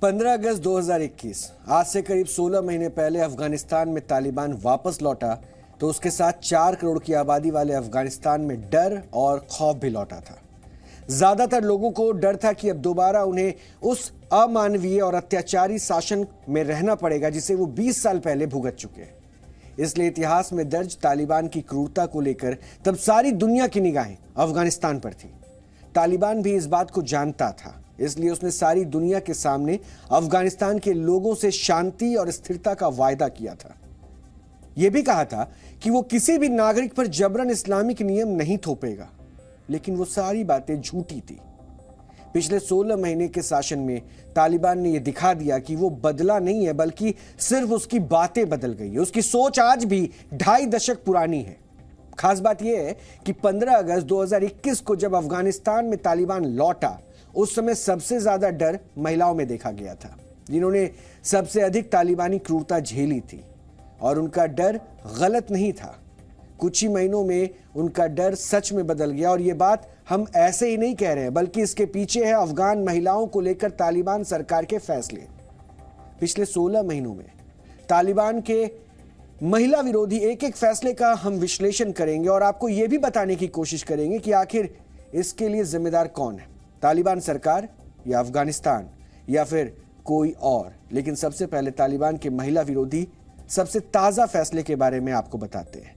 15 अगस्त 2021 आज से करीब 16 महीने पहले अफगानिस्तान में तालिबान वापस लौटा तो उसके साथ 4 करोड़ की आबादी वाले अफगानिस्तान में डर और खौफ भी लौटा था। ज्यादातर लोगों को डर था कि अब दोबारा उन्हें उस अमानवीय और अत्याचारी शासन में रहना पड़ेगा जिसे वो 20 साल पहले भुगत चुके हैं। इसलिए इतिहास में दर्ज तालिबान की क्रूरता को लेकर तब सारी दुनिया की निगाहें अफगानिस्तान पर थी। तालिबान भी इस बात को जानता था, इसलिए उसने सारी दुनिया के सामने अफगानिस्तान के लोगों से शांति और स्थिरता का वायदा किया था। यह भी कहा था कि वो किसी भी नागरिक पर जबरन इस्लामिक नियम नहीं थोपेगा, लेकिन वो सारी बातें झूठी थी। पिछले 16 महीने के शासन में तालिबान ने यह दिखा दिया कि वो बदला नहीं है, बल्कि सिर्फ उसकी बातें बदल गई है। उसकी सोच आज भी 2.5 दशक पुरानी है। खास बात यह है कि 15 अगस्त 2021 को जब अफगानिस्तान में तालिबान लौटा, उस समय सबसे ज्यादा डर महिलाओं में देखा गया था, जिन्होंने सबसे अधिक तालिबानी क्रूरता झेली थी। और उनका डर गलत नहीं था, कुछ ही महीनों में उनका डर सच में बदल गया। और ये बात हम ऐसे ही नहीं कह रहे हैं, बल्कि इसके पीछे है अफगान महिलाओं को लेकर तालिबान सरकार के फैसले। पिछले 16 महीनों में तालिबान के महिला विरोधी एक एक फैसले का हम विश्लेषण करेंगे और आपको यह भी बताने की कोशिश करेंगे कि आखिर इसके लिए जिम्मेदार कौन है, तालिबान सरकार या अफगानिस्तान या फिर कोई और। लेकिन सबसे पहले तालिबान के महिला विरोधी सबसे ताजा फैसले के बारे में आपको बताते हैं,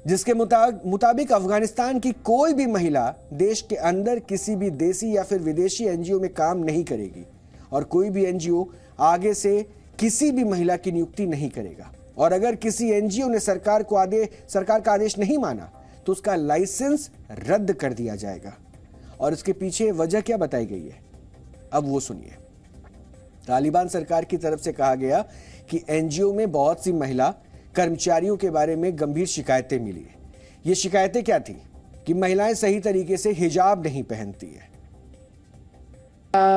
जिसके मुताबिक अफगानिस्तान की कोई भी महिला देश के अंदर किसी भी देसी या फिर विदेशी एनजीओ में काम नहीं करेगी और कोई भी एनजीओ आगे से किसी भी महिला की नियुक्ति नहीं करेगा। और अगर किसी एनजीओ ने सरकार का आदेश नहीं माना तो उसका लाइसेंस रद्द कर दिया जाएगा। और इसके पीछे वजह क्या बताई गई है, अब वो सुनिए। तालिबान सरकार की तरफ से कहा गया कि एनजीओ में बहुत सी महिला कर्मचारियों के बारे में गंभीर शिकायतें मिली है। ये शिकायतें क्या थी कि महिलाएं सही तरीके से हिजाब नहीं पहनती है।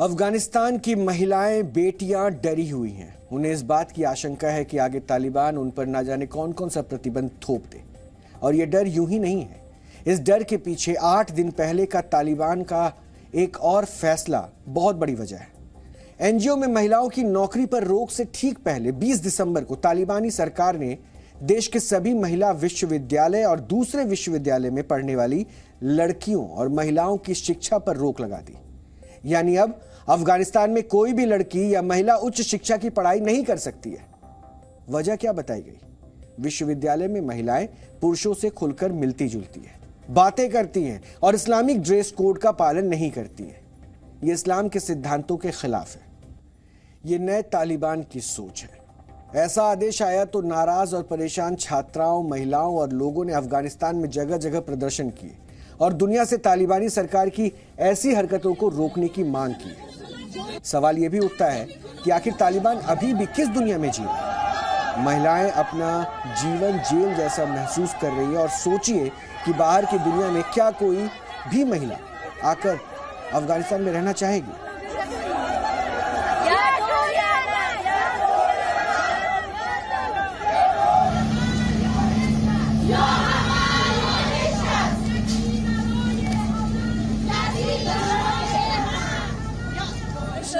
अफगानिस्तान की महिलाएं, बेटियां डरी हुई हैं। उन्हें इस बात की आशंका है कि आगे तालिबान उन पर ना जाने कौन कौन सा प्रतिबंध थोप दे। और ये डर यूं ही नहीं है, इस डर के पीछे 8 दिन पहले का तालिबान का एक और फैसला बहुत बड़ी वजह है। एनजीओ में महिलाओं की नौकरी पर रोक से ठीक पहले 20 दिसंबर को तालिबानी सरकार ने देश के सभी महिला विश्वविद्यालय और दूसरे विश्वविद्यालय में पढ़ने वाली लड़कियों और महिलाओं की शिक्षा पर रोक लगा दी। यानी अब अफगानिस्तान में कोई भी लड़की या महिला उच्च शिक्षा की पढ़ाई नहीं कर सकती है। वजह क्या बताई गई? विश्वविद्यालय में महिलाएं पुरुषों से खुलकर मिलती जुलती है, बातें करती हैं और इस्लामिक ड्रेस कोड का पालन नहीं करती हैं। यह इस्लाम के सिद्धांतों के खिलाफ है। यह नए तालिबान की सोच है। ऐसा आदेश आया तो नाराज और परेशान छात्राओं, महिलाओं और लोगों ने अफगानिस्तान में जगह जगह प्रदर्शन किए और दुनिया से तालिबानी सरकार की ऐसी हरकतों को रोकने की मांग की। सवाल यह भी उठता है कि आखिर तालिबान अभी भी किस दुनिया में जी रहा है? महिलाएं अपना जीवन जेल जैसा महसूस कर रही है और सोचिए कि बाहर की दुनिया में क्या कोई भी महिला आकर अफगानिस्तान में रहना चाहेगी?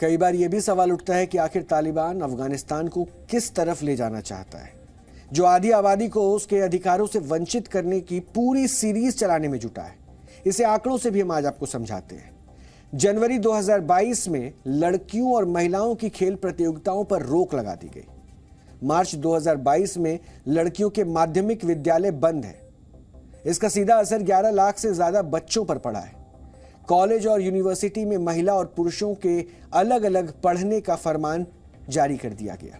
कई बार यह भी सवाल उठता है कि आखिर तालिबान अफगानिस्तान को किस तरफ ले जाना चाहता है, जो आधी आबादी को उसके अधिकारों से वंचित करने की पूरी सीरीज चलाने में जुटा है। इसे आंकड़ों से भी हम आज आपको समझाते हैं। जनवरी 2022 में लड़कियों और महिलाओं की खेल प्रतियोगिताओं पर रोक लगा दी गई। मार्च 2022 में लड़कियों के माध्यमिक विद्यालय बंद है। इसका सीधा असर 11 लाख से ज्यादा बच्चों पर पड़ा है। कॉलेज और यूनिवर्सिटी में महिला और पुरुषों के अलग अलग पढ़ने का फरमान जारी कर दिया गया।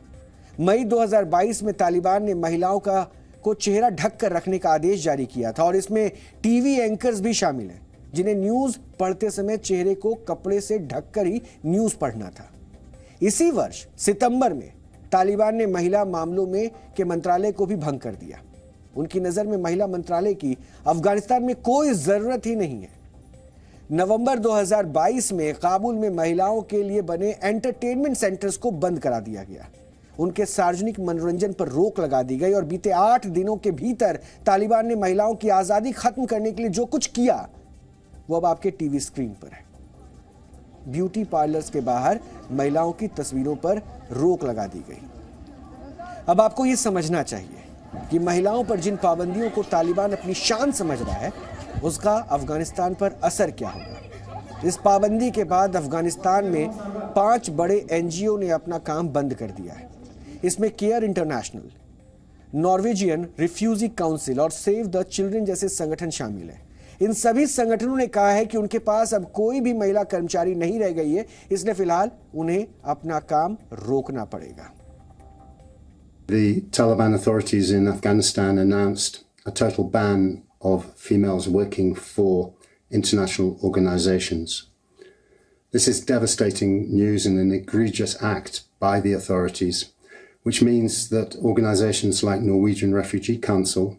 मई 2022 में तालिबान ने महिलाओं को चेहरा ढक कर रखने का आदेश जारी किया था और इसमें टीवी एंकर्स भी शामिल हैं, जिन्हें न्यूज पढ़ते समय चेहरे को कपड़े से ढककर ही न्यूज पढ़ना था। इसी वर्ष सितंबर में तालिबान ने महिला मामलों में के मंत्रालय को भी भंग कर दिया। उनकी नजर में महिला मंत्रालय की अफगानिस्तान में कोई जरूरत ही नहीं है। नवंबर 2022 में काबुल में महिलाओं के लिए बने एंटरटेनमेंट सेंटर्स को बंद करा दिया गया। उनके सार्वजनिक मनोरंजन पर रोक लगा दी गई और बीते 8 दिनों के भीतर तालिबान ने महिलाओं की आजादी खत्म करने के लिए जो कुछ किया वो अब आपके टीवी स्क्रीन पर है। ब्यूटी पार्लर्स के बाहर महिलाओं की तस्वीरों पर रोक लगा दी गई। अब आपको यह समझना चाहिए कि महिलाओं पर जिन पाबंदियों को तालिबान अपनी शान समझ रहा है उसका अफगानिस्तान पर असर क्या होगा। इस पाबंदी के बाद अफगानिस्तान में 5 बड़े एनजीओ ने अपना काम बंद कर दिया है। इसमें care international, Norwegian refugee council और सेव द चिल्ड्रन जैसे संगठन शामिल हैं। इन सभी संगठनों ने कहा है कि उनके पास अब कोई भी महिला कर्मचारी नहीं रह गई है, इसलिए फिलहाल उन्हें अपना काम रोकना पड़ेगा। The Taliban authorities in Afghanistan announced a total ban of females working for international organizations. This is devastating news and an egregious act by the authorities, which means that organizations like Norwegian Refugee Council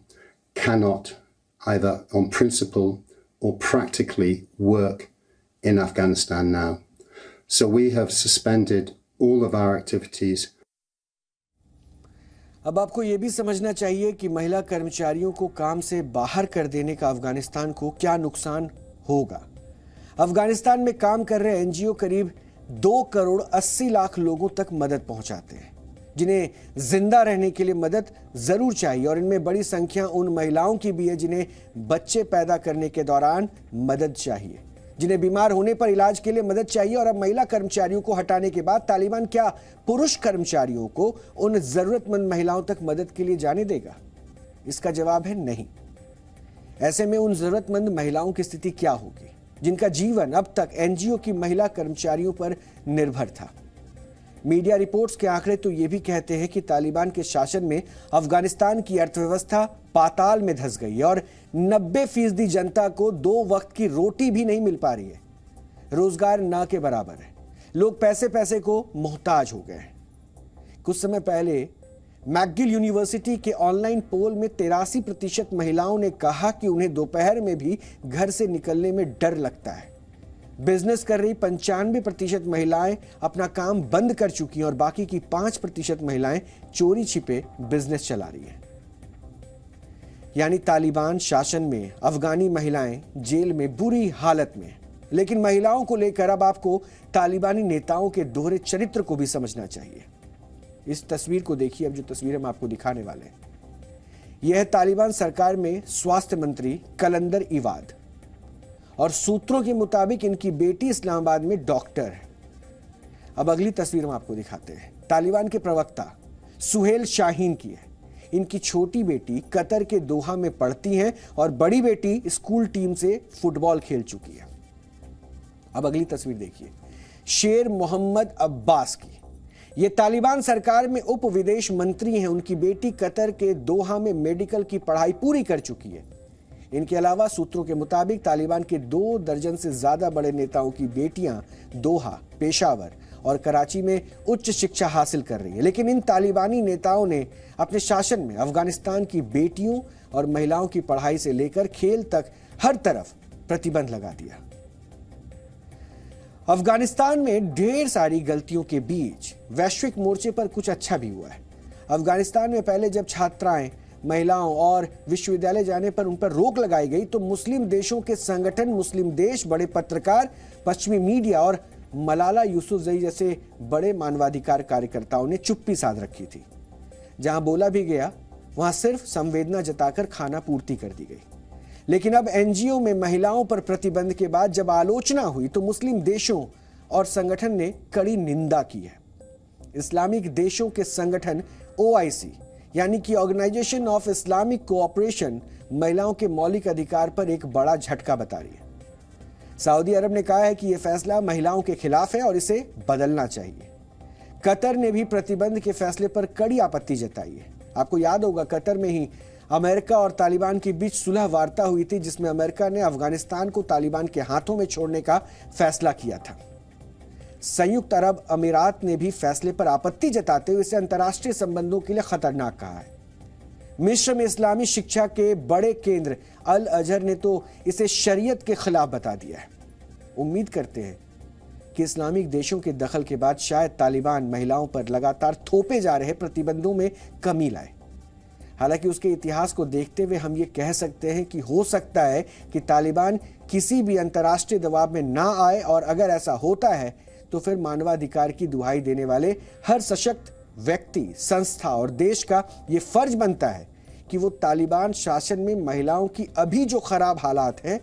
cannot either on principle or practically work in Afghanistan now. So we have suspended all of our activities. अब आपको यह भी समझना चाहिए कि महिला कर्मचारियों को काम से बाहर कर देने का अफगानिस्तान को क्या नुकसान होगा। अफगानिस्तान में काम कर रहे एनजीओ करीब 2 करोड़ 80 लाख लोगों तक मदद पहुंचाते हैं, जिन्हें जिंदा रहने के लिए मदद जरूर चाहिए और इनमें बड़ी संख्या उन महिलाओं की भी है जिन्हें बच्चे पैदा करने के दौरान मदद चाहिए, जिन्हें बीमार होने पर इलाज के लिए मदद चाहिए। और अब महिला कर्मचारियों को हटाने के बाद तालिबान क्या पुरुष कर्मचारियों को उन जरूरतमंद महिलाओं तक मदद के लिए जाने देगा? इसका जवाब है नहीं। ऐसे में उन जरूरतमंद महिलाओं की स्थिति क्या होगी जिनका जीवन अब तक एनजीओ की महिला कर्मचारियों पर निर्भर था? मीडिया रिपोर्ट्स के आंकड़े तो ये भी कहते हैं कि तालिबान के शासन में अफगानिस्तान की अर्थव्यवस्था पाताल में धंस गई है और 90% जनता को 2 वक्त की रोटी भी नहीं मिल पा रही है। रोजगार ना के बराबर है। लोग पैसे को मोहताज हो गए हैं। कुछ समय पहले मैकगिल यूनिवर्सिटी के ऑनलाइन पोल में 83% महिलाओं ने कहा कि उन्हें दोपहर में भी घर से निकलने में डर लगता है। बिजनेस कर रही 95% महिलाएं अपना काम बंद कर चुकी हैं और बाकी की 5% महिलाएं चोरी छिपे बिजनेस चला रही हैं। यानी तालिबान शासन में अफगानी महिलाएं जेल में बुरी हालत में। लेकिन महिलाओं को लेकर अब आपको तालिबानी नेताओं के दोहरे चरित्र को भी समझना चाहिए। इस तस्वीर को देखिए, अब जो तस्वीर हम आपको दिखाने वाले हैं यह है तालिबान सरकार में स्वास्थ्य मंत्री कलंदर इवाद और सूत्रों के मुताबिक इनकी बेटी इस्लामाबाद में डॉक्टर है। अब अगली तस्वीर हम आपको दिखाते हैं तालिबान के प्रवक्ता सुहेल शाहीन की है। इनकी छोटी बेटी कतर के दोहा में पढ़ती हैं और बड़ी बेटी स्कूल टीम से फुटबॉल खेल चुकी है। अब अगली तस्वीर देखिए शेर मोहम्मद अब्बास की। ये तालिबान सरकार में उप विदेश मंत्री हैं। उनकी बेटी कतर के दोहा में मेडिकल की पढ़ाई पूरी कर चुकी है। इनके अलावा सूत्रों के मुताबिक तालिबान के 2 दर्जन से ज्यादा बड़े नेताओं की बेटियां दोहा, पेशावर और कराची में उच्च शिक्षा हासिल कर रही है। लेकिन इन तालिबानी नेताओं ने अपने शासन में अफगानिस्तान की बेटियों और महिलाओं की पढ़ाई से लेकर खेल तक हर तरफ प्रतिबंध लगा दिया। अफगानिस्तान में ढेर सारी गलतियों के बीच वैश्विक मोर्चे पर कुछ अच्छा भी हुआ है। अफगानिस्तान में पहले जब छात्राएं, महिलाओं और विश्वविद्यालय जाने पर उन पर रोक लगाई गई तो मुस्लिम देशों के संगठन, मुस्लिम देश, बड़े पत्रकार, पश्चिमी मीडिया और मलाला यूसुफजई जैसे बड़े मानवाधिकार कार्यकर्ताओं ने चुप्पी साध रखी थी। जहां बोला भी गया वहां सिर्फ संवेदना जताकर खाना पूर्ति कर दी गई। लेकिन अब एनजीओ में महिलाओं पर प्रतिबंध के बाद जब आलोचना हुई तो मुस्लिम देशों और संगठन ने कड़ी निंदा की है। इस्लामिक देशों के संगठन OIC यानी कि ऑर्गेनाइजेशन ऑफ इस्लामिक कोऑपरेशन महिलाओं के मौलिक अधिकार पर एक बड़ा झटका बता रही है। सऊदी अरब ने कहा है कि यह फैसला महिलाओं के खिलाफ है और इसे बदलना चाहिए। कतर ने भी प्रतिबंध के फैसले पर कड़ी आपत्ति जताई है। आपको याद होगा, कतर में ही अमेरिका और तालिबान के बीच सुलह वार्ता हुई थी, जिसमें अमेरिका ने अफगानिस्तान को तालिबान के हाथों में छोड़ने का फैसला किया था। संयुक्त अरब अमीरात ने भी फैसले पर आपत्ति जताते हुए इसे अंतर्राष्ट्रीय संबंधों के लिए खतरनाक कहा है। मिस्र में इस्लामी शिक्षा के बड़े केंद्र अल अजहर ने तो इसे शरीयत के खिलाफ बता दिया है। उम्मीद करते हैं कि इस्लामिक देशों के दखल के बाद शायद तालिबान महिलाओं पर लगातार थोपे जा रहे प्रतिबंधों में कमी लाए। हालांकि उसके इतिहास को देखते हुए हम ये कह सकते हैं कि हो सकता है कि तालिबान किसी भी अंतर्राष्ट्रीय दबाव में ना आए, और अगर ऐसा होता है तो फिर मानवाधिकार की दुहाई देने वाले हर सशक्त व्यक्ति, संस्था और देश का ये फर्ज बनता है कि वो तालिबान शासन में महिलाओं की अभी जो खराब हालात हैं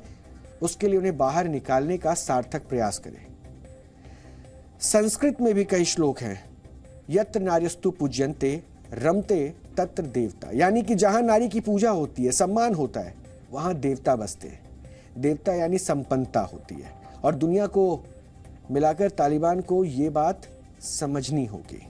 उसके लिए उन्हें बाहर निकालने का सार्थक प्रयास करें। संस्कृत में भी कई श्लोक हैं। यत्र नार्यस्तु पूज्यन्ते रमते तत्र देवता, यानी कि जहां नारी की पूजा होती है, सम्मान होता है, वहां देवता बसते हैं। देवता यानी संपन्नता होती है, और दुनिया को मिलाकर तालिबान को ये बात समझनी होगी।